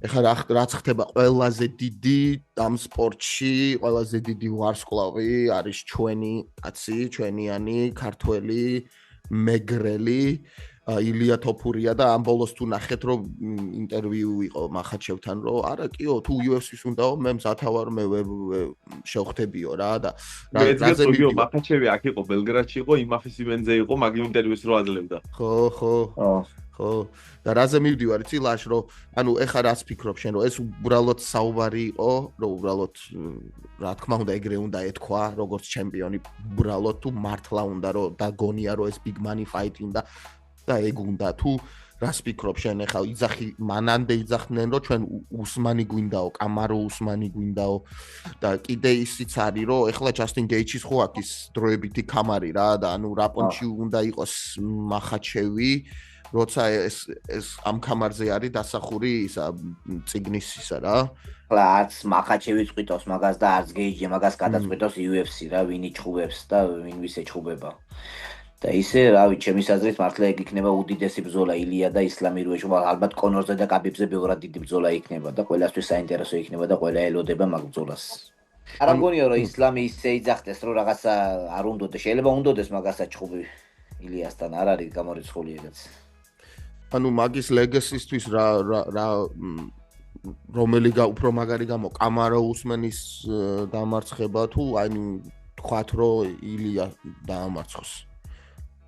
ეხლა რაც ხდება ყველაზე დიდი ამ სპორტში, ყველაზე დიდი ვარსკვლავი არის ჩვენი კაცი, ჩვენიანი ქართველი მეგრელი ილია თოფურია და ამ ბოლოს თუ ნახეთ რომ ინტერვიუ იყო მახაჩევთან რომ არა კიო თუ UFC-ს უნდაო მე მზათავარ მე შევხვდებიო რა და რაზე მივიდა მახაჩევი აქ იყო ბელგრადში იყო იმაფის ივენზე იყო მაგ ინტერვიუს რო აძლევდა ხო და რაზე მივდივარ იცი ლაშ რომ ანუ ეხა რას ფიქრობ შენ რომ ეს უბრალოდ საუბარი იყო რომ უბრალოდ რა თქმა უნდა ეგრე უნდა ეთქვა როგორც ჩემპიონი უბრალოდ თუ მართლა უნდა რომ დაგონია რომ ეს big money fight უნდა და ეგ უნდა თუ რას ფიქრობ შენ ეხა იძახი მანამდე იძახდნენ რომ ჩვენ უსმანი გვინდაო კამარო უსმანი გვინდაო და კიდე ისიც არის რომ ეხლა ჯასტინ გეიჩის ხო აქ ის დროებითი კამარი რა და ანუ რა პონჩი უნდა იყოს მახაჩევი როცა ეს ამ კამარზე არის დასახური ისა ციგნის ისა რა ხლა არც მახაჩევი წვიტოს მაგას და არც გეიჯი მაგას გადაწყვიტოს UFC რა ვინი ჭუბებს და ვინ ვისე ჭუბება და ისე რავი ჩემი აზრით მართლა ეგ იქნება უდიდესი ბრძოლა ილია და ისლამი რუეშ ალბათ კონორზე და კაბიბზე ბევრად დიდი ბრძოლა იქნება და ყველასთვის საინტერესო იქნება და ყველა ელოდება მაგ ბრძოლას არ მგონია რომ ისლამი ისე იძახდეს რომ რაღაცა არ უნდოდა შეიძლება უნდოდეს მაგასაც ჭუბი ილიასთან არ არის გამორიცხული ეგაც ანუ მაგის ლეგასისთვის რა რომელი უფრო მაგარი გამო კამარა უსმენის დამარცხება თუ ანუ თქვათ რომ ილია დაამარცხოს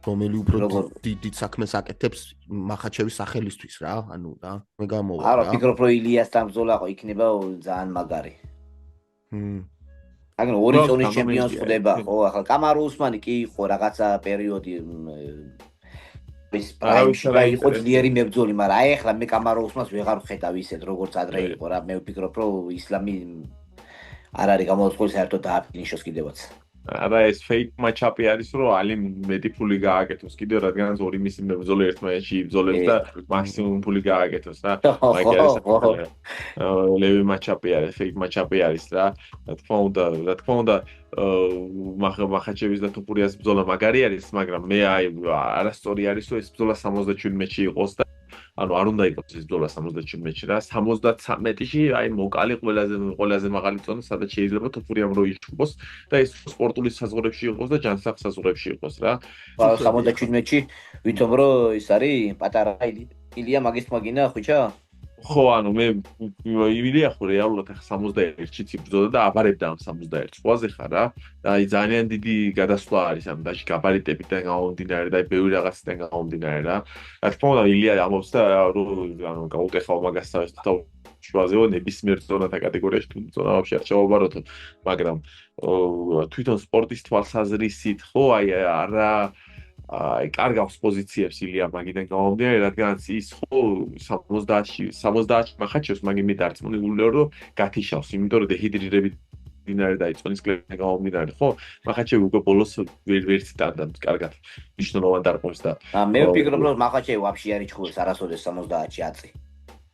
რომელი უფრო დიდი საქმეს აკეთებს მახაჩევის სახელისთვის რა ანუ და მე გამოვა არა ფიქრობ რომ ილიასთან ბრძოლა ხო იქნება ძალიან მაგარი აგნო ორი ზონის ჩემპიონს ხდება ხო ახლა კამარა უსმანი კი იყო რაღაცა პერიოდი ეს პრაიმში იყო ძლიერი მებრძოლი, მაგრამ აი ახლა მე კამარო უსმას ვეღარ ვხედავ ისეთ როგორც ადრე იყო რა, მე ვფიქრობ რომ ისლამი არ არის გამოცხადებული საერთოდ დააფინიშოს კიდევაც. არა ეს fake match-up-ი არის რომ ალი მეტი ფული გააკეთოს კიდევ რადგანაც ორი მისი მებრძოლი ერთმანეთში იბრძოლებს და მაქსიმუმ ფული გააკეთოს რა. მაგ არის ლევი match-up-ი არის, fake match-up-ი არის რა. რა თქმა უნდა მახაჩევის და თოფურიას ბრძოლა მაგარი არის, მაგრამ მე აი არასწორი არის რომ ეს ბრძოლა 77-ში იყოს და ანუ არ უნდა იყოს ეს ბრძოლა 77-ში რა 73-ში აი მოკალი ყველაზე მაღალი წონა სადაც შეიძლება თოფურიამ რო იშუბოს და ეს სპორტული საზღვრებში იყოს და ჯანსაღ საზღვრებში იყოს რა 77-ში ვითომ რომ ის არის პატარა ილია მაგის მაგინა ხვიჩა ხო ანუ მე იმილია ხო რეალურად ახლა 61-ში იბრძოდა და აბარებდა ამ 61-ს ყველაზე ხარ რა და აი ძალიან დიდი გადასვლა არის ამ დაში გაბარიტებიდან გამომდინარე და აი ბევრი რაღაციდან გამომდინარე რა რა თქმა უნდა ილია ამბობს და ანუ გაუტეხავ მაგას და შუაზეო ნებისმიერ ზონათა კატეგორიაში თუ ზონა ვაფშე არ ჩავაბაროთ მაგრამ თვითონ სპორტის თვალსაზრისით ხო აი არა აი კარგავს პოზიციებს ილია მაგიდან გამომდინარე რადგანაც ის ხო 70-ში მახაჩევს მაგი მე დარწმუნებული რომ გათიშავს იმიტომ რომ დეჰიდრირებით დინარე დაიწყო ის კლუბი გამომდინარე ხო მახაჩევი უკვე ბოლოს ვერც დანდა კარგად მნიშვნელოვან დარყმებს და მე ვფიქრობ რომ მახაჩევი ვაფშე არ იჭხუებს არასოდეს 70-ში აწი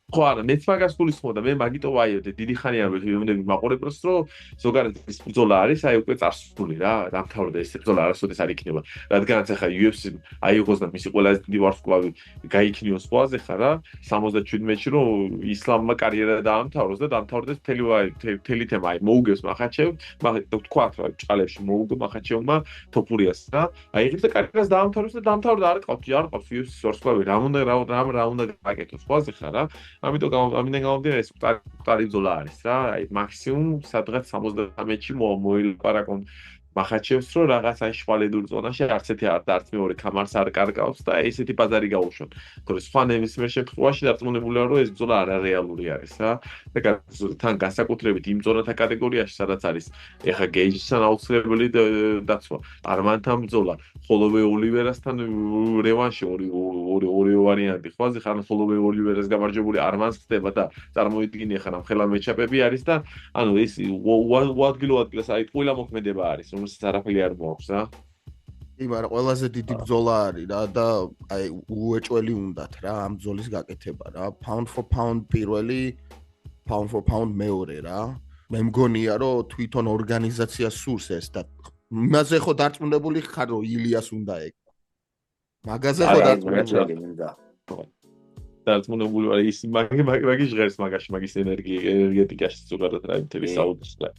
ხო არა მეც მაგას გულისხმობ და მე მაგიტო ვაიოდე დიდი ხანია ვიმდები მაყურებლს რომ ზოგადად ის ბრძოლა არის აი უკვე წარსული რა დამთავრდა ეს ბრძოლა არასოდეს არ იქნება რადგანაც ახლა UFC აიღოს და მისი ყველაზე დიდი ვარსკვლავი გაიქნიოს ყველაზე ხარ რა 77-ში რომ ისლამმა კარიერა დაამთავროს და დამთავრდეს მთელი თემა აი მოუგებს მახაჩევ თქვათ რა ჭალებში მოუგო მახაჩევმა თოფურიას რა აი ეხლა კარიერას დაამთავროს და დამთავრდა არ ყავს UFC-ის ვარსკვლავი რა უნდა გაკეთოს ყველაზე ხარ რა ამიტომ გამომდინარე ეს მყარი ბრძოლა არის რა აი მაქსიმუმ სადღაც 73-ში მოილაპარაკონ მახაჩევს რომ რაღაც აი შვალედურ ზონაში არც ერთი არც მეორე კამარს არ კარგავს და ესეთი ბაზარი გაუშვათ თორე სხვა ნებისმიერ შემთხვევაში დარწმუნებულია რომ ეს ბრძოლა არარეალური არის რა და თან განსაკუთრებით იმ ზონათა კატეგორიაში სადაც არის ეხა გეიჯისთან აუცილებელი დაცვა არმანთან ბრძოლა ხოლოვე ოლივერასთან რევანში ორი ვარიანტი ხო ხან ხოლოვე ოლივერას გამარჯვებული არმანს ხდება და წარმოიდგინე ხან ამ ხელა მეჩაპები არის და ანუ ეს უადგილოადგილას აი ყველა მოქმედება არის რომელსაც არაფერი არ მოაქვს რა მაგრამ ყველაზე დიდი ბრძოლა არის რა და აი უეჭველი უნდათ რა ამ ბრძოლის გაკეთება რა pound for pound პირველი pound for pound მეორე რა მე მგონია რომ თვითონ ორგანიზაციას სურს ეს და იმაზე ხო დარწმუნებული ხარ რომ ილიას უნდა ეგ მაგაზე ხო დარწმუნებული დარწმუნებული ვარ ის მაგის ჟღერს მაგაში მაგის ენერგეტიკაში ზოგადად რა მთელი საუბრს და